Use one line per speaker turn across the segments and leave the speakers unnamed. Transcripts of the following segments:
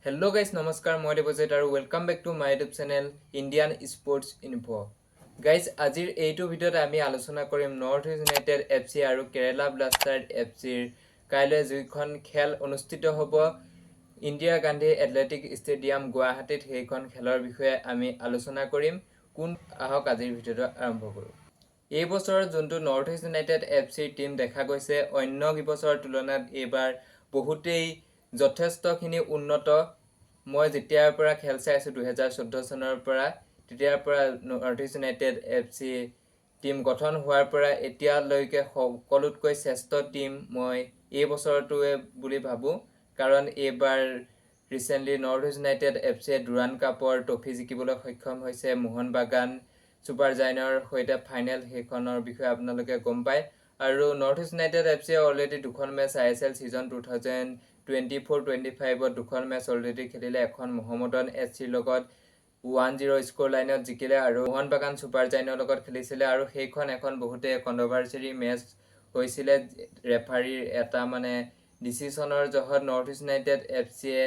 Hello guys, namaskar, moi Deposit and welcome back to my YouTube channel Indian Sports Info. Guys, আজিৰ এইটো ভিডিঅ'ত আমি আলোচনা কৰিম নৰ্থ ইষ্ট ইউনাইটেড এফচি আৰু কেৰালা ব্লাষ্টাৰ এফচিৰ কাইলৈ যিখন খেল অনুষ্ঠিত হ'ব ইন্দিৰা গান্ধী এথলেটিক ষ্টেডিয়াম গুৱাহাটীত সেইখন খেলৰ বিষয়ে আমি আলোচনা কৰিম। কোন আহক আজিৰ ভিডিঅ'টো আৰম্ভ কৰোঁ। এই বছৰৰ যোনটো নৰ্থ ইষ্ট ইউনাইটেড এফচিৰ টিম দেখা গৈছে অন্য বছৰৰ তুলনাত এইবাৰ বহুতেই যথেষ্টখিনি উন্নত। মই যেতিয়াৰ পৰা খেল চাই আছোঁ 2014 চনৰ পৰা তেতিয়াৰ পৰা north East United FC team গঠন হোৱাৰ পৰা এতিয়ালৈকে সকলোতকৈ শ্ৰেষ্ঠ টিম মই এই বছৰটোৱে বুলি ভাবোঁ। কাৰণ এইবাৰ ৰিচেণ্টলি নৰ্থ ইষ্ট ইউনাইটেড এফচিয়ে ডুৰাণ্ড কাপৰ ট্ৰফি জিকিবলৈ সক্ষম হৈছে। মোহন বাগান ছুপাৰ জায়ান্টৰ সৈতে ফাইনেল সেইখনৰ বিষয়ে আপোনালোকে গম পায়। আৰু নৰ্থ ইষ্ট ইউনাইটেড এফচিয়ে অলৰেডি দুখন মেচ ISL ছিজন 2024-25ত দুখন মেচ অলৰেডি খেলিলে। এখন মহম্মদন এফচিৰ লগত 1-0 স্ক'ৰ লাইনত জিকিলে আৰু মোহন বাগান ছুপাৰ জায়ান্টৰ লগত খেলিছিলে আৰু সেইখন এখন বহুতে কণ্ট্ৰভাৰ্চিয়েল মেচ হৈছিলে। ৰেফাৰীৰ এটা ডিচিশ্যনৰ জহত নৰ্থ ইষ্ট ইউনাইটেড এফচিয়ে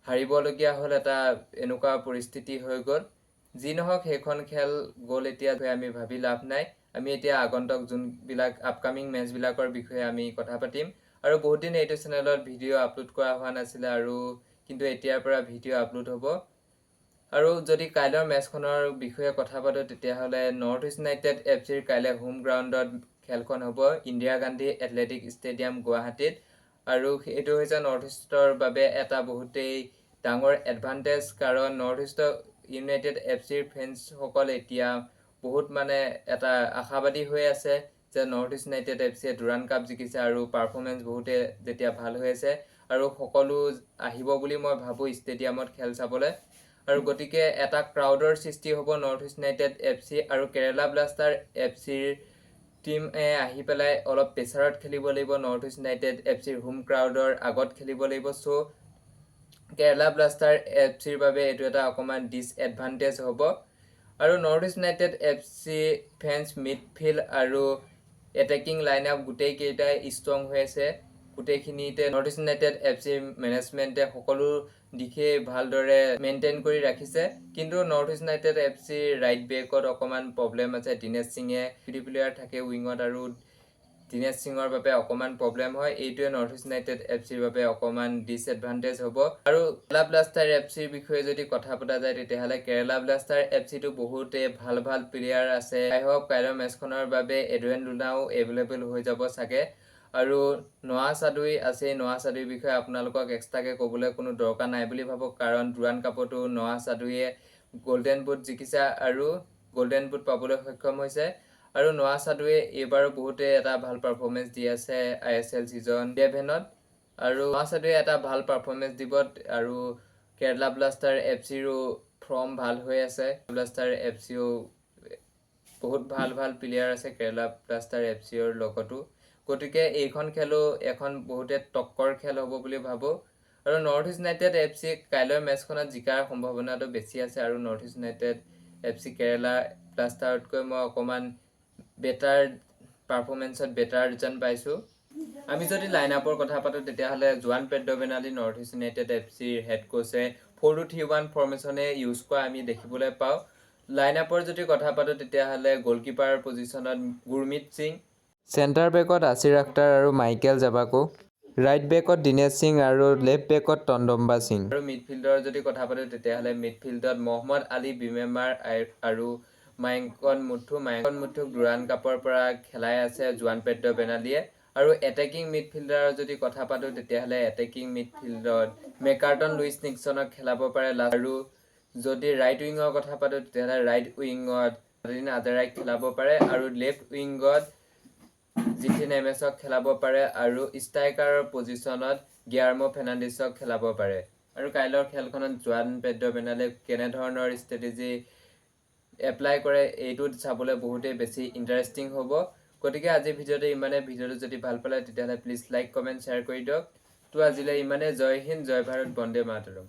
হাৰিবলগীয়া হ'ল। এটা এনেকুৱা পৰিস্থিতি হৈ গ'ল। যি নহওক সেইখন খেল গ'ল, এতিয়া আমি ভাবি লাভ নাই। আমি এতিয়া আগন্তুক যোনবিলাক আপকামিং মেচবিলাকৰ বিষয়ে আমি কথা পাতিম। আৰু বহুত দিন এইটো চেনেলত ভিডিঅ' আপলোড কৰা হোৱা নাছিলে আৰু কিন্তু এতিয়াৰ পৰা ভিডিঅ' আপলোড হ'ব। আৰু যদি কাইলৈৰ মেচখনৰ বিষয়ে কথা পাতোঁ তেতিয়াহ'লে নৰ্থ ইষ্ট ইউনাইটেড এফচিৰ কাইলৈ হোম গ্ৰাউণ্ডত খেলখন হ'ব ইন্দিৰা গান্ধী এথলেটিক ষ্টেডিয়াম গুৱাহাটীত। আৰু এইটো হৈছে নৰ্থ ইষ্টৰ বাবে এটা বহুতেই ডাঙৰ এডভান্টেজ, কাৰণ নৰ্থ ইষ্ট ইউনাইটেড এফচিৰ ফেন্সসকল এতিয়া বহুত এটা আশাবাদী হৈ আছে যে নৰ্থ ইষ্ট ইউনাইটেড এফচিয়ে ডুৰাণ্ড কাপ জিকিছে আৰু পাৰফৰ্মেঞ্চ বহুতে যেতিয়া ভাল হৈ আছে আৰু সকলো আহিব বুলি মই ভাবোঁ ষ্টেডিয়ামত খেল চাবলৈ। আৰু গতিকে এটা ক্ৰাউডৰ সৃষ্টি হ'ব নৰ্থ ইষ্ট ইউনাইটেড এফচি আৰু কেৰালা ব্লাষ্টাৰ এফচিৰ টিমে আহি পেলাই অলপ প্ৰেছাৰত খেলিব লাগিব। নৰ্থ ইষ্ট ইউনাইটেড এফচিৰ হোম ক্ৰাউডৰ আগত খেলিব লাগিব। চ' কেৰালা ব্লাষ্টাৰ এফচিৰ বাবে এইটো এটা অকণমান ডিছএডভান্টেজ হ'ব। আৰু North East United FC fence midfield আৰু এটেকিং লাইন আপ গোটেইকেইটাই ষ্ট্ৰং হৈ আছে। গোটেইখিনিতে নৰ্থ ইষ্ট ইউনাইটেড এফচিৰ মেনেজমেণ্টে সকলো দিশে ভালদৰে মেইনটেইন কৰি ৰাখিছে। কিন্তু নৰ্থ ইষ্ট ইউনাইটেড এফচিৰ ৰাইট বেকত অকণমান প্ৰব্লেম আছে। দীনেশ সিঙে প্লেয়াৰ থাকে উইঙত আৰু দীনেশ সিঙৰ বাবে অকণমান প্ৰব্লেম হয়। এইটোৱে নৰ্থ ইষ্ট ইউনাইটেড এফচিৰ বাবে অকণমান ডিছএডভান্টেজ হ'ব। আৰু কেৰালা ব্লাষ্টাৰ এফচিৰ বিষয়ে যদি কথা পতা যায় তেতিয়াহ'লে কেৰালা ব্লাষ্টাৰ এফচিটো বহুতে ভাল প্লেয়াৰ আছে। আই হোপ কাইলৈৰ মেচখনৰ বাবে এডুৱেন লুনাও এভেইলেবল হৈ যাব চাগে। আৰু নোৱা চাদুই আছে। নোৱা চাদুইৰ বিষয়ে আপোনালোকক এক্সট্ৰাকৈ ক'বলৈ কোনো দৰকাৰ নাই বুলি ভাবোঁ, কাৰণ ডুৰাণ্ড কাপতো নোৱা চাদুইয়ে গল্ডেন বুট জিকিছে আৰু গল্ডেন বুট পাবলৈ সক্ষম হৈছে। আৰু নোৱা চাদুইয়ে এইবাৰো বহুতে এটা ভাল পাৰফৰ্মেঞ্চ দি আছে ISL ছিজন 11ত। আৰু নোৱা চাদুইয়ে এটা ভাল পাৰফৰ্মেঞ্চ দিব আৰু কেৰালা ব্লাষ্টাৰ এফচিৰো ফৰ্ম ভাল হৈ আছে। ব্লাষ্টাৰ এফচিও বহুত ভাল প্লেয়াৰ আছে কেৰালা ব্লাষ্টাৰ এফচিৰ লগতো। গতিকে এইখন খেলো এখন বহুতে টক্কৰ খেল হ'ব বুলি ভাবোঁ। আৰু নৰ্থ ইষ্ট ইউনাইটেড এফচি কাইলৈৰ মেচখনত জিকাৰ সম্ভাৱনাটো বেছি আছে। আৰু North East United FC Kerala ব্লাষ্টাৰতকৈ মই অকণমান বেটাৰ পাৰফৰ্মেঞ্চত বেটাৰ যেন পাইছোঁ। আমি যদি লাইন আপৰ কথা পাতোঁ তেতিয়াহ'লে Juan Pedro' Benali North East United এফচিৰ হেড কোচে 4-2-3-1 ফৰ্মেশ্যনে ইউজ কৰা আমি দেখিবলৈ পাওঁ। লাইন আপৰ যদি কথা পাতোঁ তেতিয়াহ'লে গ'লকিপাৰ পজিশ্যনত গুৰমিত সিং, চেণ্টাৰ বেকত আছিৰ আখটাৰ আৰু মাইকেল জাবাকো, ৰাইট বেকত দীনেশ সিং আৰু লেফ্ট বেকত টণ্ডম্বা সিং। আৰু মিডফিল্ডৰ যদি কথা পাতোঁ তেতিয়াহ'লে মিডফিল্ডত মহম্মদ আলী বিমেমাৰ আৰু মায়ংকন মুথুক ডুৰাণ্ড কাপৰ পৰা খেলাই আছে জোৱান পেড্ৰ' বেনাৰ্ডিয়ে। আৰু এটেকিং মিডফিল্ডাৰৰ যদি কথা পাতোঁ তেতিয়াহ'লে এটেকিং মিডফিল্ডত মেকাৰ্টন লুইচ নিক্সনক খেলাব পাৰে। আৰু যদি ৰাইট উইঙৰ কথা পাতোঁ তেতিয়াহ'লে ৰাইট উইঙত নাদিন আজাৰাইক খেলাব পাৰে আৰু লেফ্ট উইঙত জিথিন এমেছক খেলাব পাৰে আৰু ষ্ট্ৰাইকাৰৰ পজিশ্যনত গিয়াৰ্মো ফাৰ্নাণ্ডেছক খেলাব পাৰে। আৰু কাইলৈৰ খেলখনত জোৱান পেড্ৰ' বেনাৰ্ডিয়ে কেনেধৰণৰ ষ্ট্ৰেটেজি এপ্লাই কৰে এইটো চাবলৈ বহুতেই বেছি ইণ্টাৰেষ্টিং হ'ব। গতিকে আজিৰ ভিডিঅ'টো ইমানে। ভিডিঅ'টো যদি ভাল পালে তেতিয়াহ'লে প্লিজ লাইক কমেণ্ট শ্বেয়াৰ কৰি দিয়ক। তো আজিলৈ ইমানে। জয় হিন্দ, জয় ভাৰত, বন্দে মাতৰম।